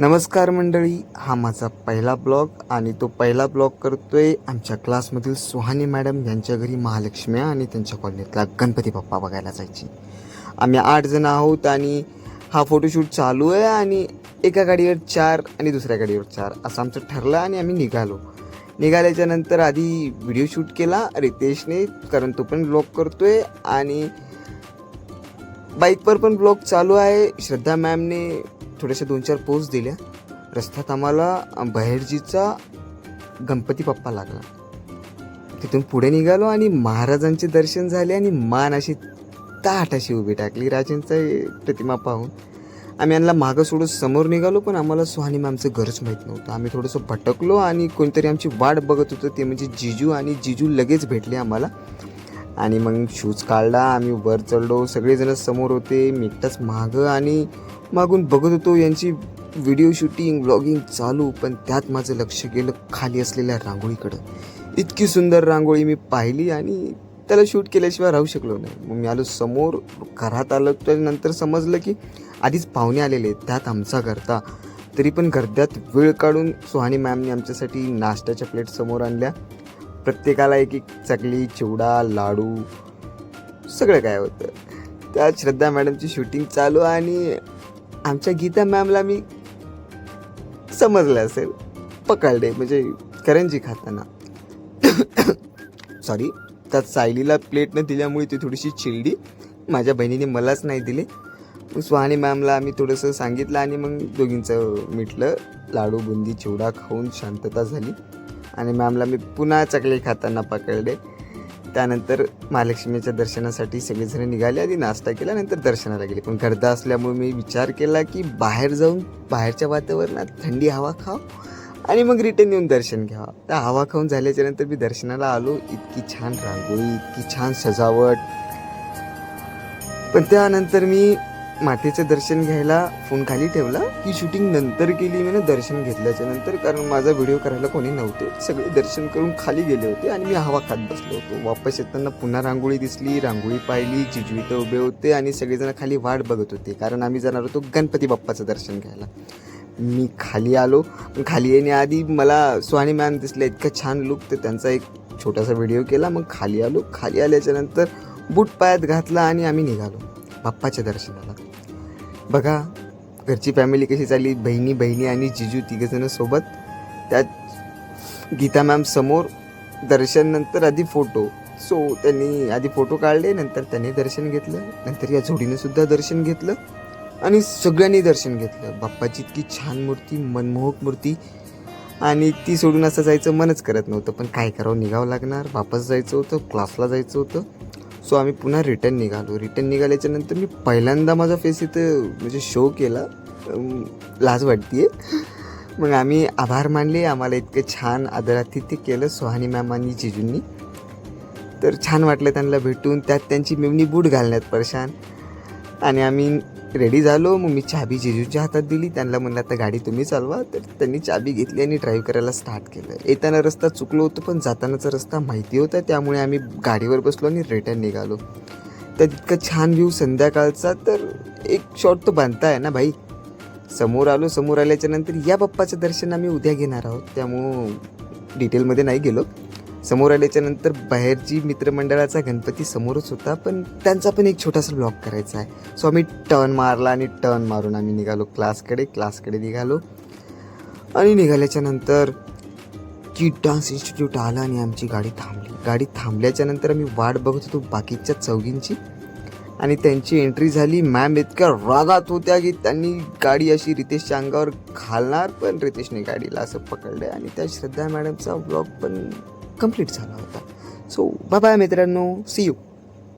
नमस्कार मंडळी, हा माझा पहिला ब्लॉग आणि तो पहिला ब्लॉग करतोय आमच्या क्लासमधील सुहानी मॅडम यांच्या घरी महालक्ष्मी आणि त्यांच्या कॉलनीतला गणपती बाप्पा बघायला जायची. आम्ही 8 जण आहोत आणि हा फोटोशूट चालू आहे आणि एका गाडीवर 4 आणि दुसऱ्या गाडीवर 4 असं आमचं ठरलं आणि आम्ही निघाल्याच्या नंतर आधी व्हिडिओ शूट केला रितेशने, कारण तो पण ब्लॉग करतोय आणि बाईकवर पण ब्लॉग चालू आहे. श्रद्धा मॅमने थोड्याशा 2-4 पोस्ट दिल्या. रस्त्यात आम्हाला बहेरजीचा गणपती बाप्पा लागला. तिथून पुढे निघालो आणि महाराजांचे दर्शन झाले आणि मान अशी ताट अशी उभी टाकली राजांचा प्रतिमा पाहून. आम्ही यांना मागं सोडून समोर निघालो, पण आम्हाला सुहानी मॅमचं घरच माहीत नव्हतं. आम्ही थोडंसं भटकलो आणि कोणतरी आमची वाट बघत होतं, ते म्हणजे जिजू. आणि जिजू लगेच भेटले आम्हाला आणि मग शूज काढला. आम्ही वर चढलो, सगळेजण समोर होते, मी एकटाच मागं आणि मागून बघत होतो यांची व्हिडिओ शूटिंग व्लॉगिंग चालू. पण त्यात माझं लक्ष गेलं खाली असलेल्या रांगोळीकडं. इतकी सुंदर रांगोळी मी पाहिली आणि त्याला शूट केल्याशिवाय राहू शकलो नाही. मग मी आलो समोर, घरात आलो. त्यानंतर समजलं की आधीच पाहुणे आलेले, त्यात आमचा घरता. तरी पण गर्द्यात वेळ काढून सुहानी मॅमने आमच्यासाठी नाश्त्याच्या प्लेट समोर आणल्या. प्रत्येकाला एक चकली, चिवडा, लाडू सगळं काय होतं. त्यात श्रद्धा मॅडमची शूटिंग चालू आणि आमच्या गीता मॅमला मी समजलं असेल पकडले, म्हणजे करंजी खाताना सॉरी. त्यात सायलीला प्लेट न दिल्यामुळे ती थोडीशी चिडली. माझ्या बहिणीने मलाच नाही दिले. मग सुहानी मॅमला आम्ही थोडंसं सांगितलं आणि मग दोघींचं मिटलं. लाडू, बुंदी, चिवडा खाऊन शांतता झाली आणि मॅमला मी पुन्हा चकली खाताना पकडले. त्यानंतर महालक्ष्मीच्या दर्शनासाठी सगळेजण निघाले. आधी नाश्ता केला, नंतर दर्शनाला गेले. पण गर्दा असल्यामुळे मी विचार केला की बाहेर जाऊन बाहेरच्या वातावरणात थंडी हवा खाव आणि मग रिटर्न येऊन दर्शन घ्यावं. त्या हवा खाऊन झाल्याच्या नंतर मी दर्शनाला आलो. इतकी छान रांगोळी, इतकी छान सजावट. पण त्यानंतर मी मातेचं दर्शन घ्यायला फोन खाली ठेवला. ही शूटिंग नंतर केली मी दर्शन घेतल्याच्या नंतर, कारण माझा व्हिडिओ करायला कोणी नव्हते. सगळे दर्शन करून खाली गेले होते आणि मी हवा खात बसलो होतो. वापस येताना पुन्हा रांगोळी दिसली, रांगोळी पाहिली. जिजू इथं उभे होते आणि सगळेजण खाली वाट बघत होते, कारण आम्ही जाणार होतो गणपती बाप्पाचं दर्शन घ्यायला. मी खाली आलो. खाली येण्याआधी मला सुहानी मॅम दिसल्या, इतका छान लुक. तर त्यांचा एक छोटासा व्हिडिओ केला. मग खाली आलो. खाली आल्याच्या नंतर बूट पायात घातला आणि आम्ही निघालो बाप्पाच्या दर्शनाला. बघा घरची फॅमिली कशी चालली, बहिणी आणि जिजू तिघजणं सोबत. त्यात गीता मॅम समोर. दर्शन नंतर आधी फोटो. त्यांनी आधी फोटो काढले, नंतर त्यांनी दर्शन घेतलं. नंतर या जोडीने सुद्धा दर्शन घेतलं आणि सगळ्यांनी दर्शन घेतलं. बाप्पाची इतकी छान मूर्ती, मनमोहक मूर्ती, आणि ती सोडून असं जायचं मनच करत नव्हतं. पण काय करावं, निघावं लागणार. वापस जायचं होतं, क्लासला जायचं होतं. आम्ही पुन्हा रिटर्न निघाल्याच्या नंतर मी पहिल्यांदा माझा फेस इथं म्हणजे शो केला. लाज वाटते. मग आम्ही आभार मानले. आम्हाला इतकं छान आदरातिथ्य केलं सुहानी मॅम आणि जिजूंनी. तर छान वाटलं त्यांना भेटून. त्यात त्यांची मेमनी बूट घालण्यात परेशान. आणि आम्ही रेडी झालो. मग मी चाबी जिजूच्या हातात दिली. त्यांना म्हणलं आता गाडी तुम्ही चालवा. तर त्यांनी चाबी घेतली आणि ड्राईव्ह करायला स्टार्ट केलं. येताना रस्ता चुकलो होतो, पण जातानाचा रस्ता माहिती होता, त्यामुळे आम्ही गाडीवर बसलो आणि रिटर्न निघालो. त्यात इतका छान व्ह्यू संध्याकाळचा. तर एक शॉट तो बांधता आहे ना भाई. समोर आल्याच्या नंतर या बाप्पाचं दर्शन आम्ही उद्या घेणार आहोत, त्यामुळं डिटेलमध्ये नाही गेलो. समोर आल्याच्या नंतर बाहेरची मित्रमंडळाचा गणपती समोरच होता, पण त्यांचा पण एक छोटासा ब्लॉग करायचा आहे. आम्ही टर्न मारला आणि टर्न मारून आम्ही निघालो क्लासकडे निघालो. आणि निघाल्याच्या नंतर किड डान्स इन्स्टिट्यूट आला आणि आमची गाडी थांबल्याच्या नंतर आम्ही वाट बघत होतो बाकीच्या चौघींची, आणि त्यांची एंट्री झाली. मॅम इतक्या रागात होत्या की त्यांनी गाडी अशी रितेशच्या अंगावर घालणार, पण रितेशने गाडीला असं पकडलं आणि त्या श्रद्धा मॅडमचा ब्लॉग पण कंप्लीट झाला होता. बाय बाय मित्रांनो, सी यू.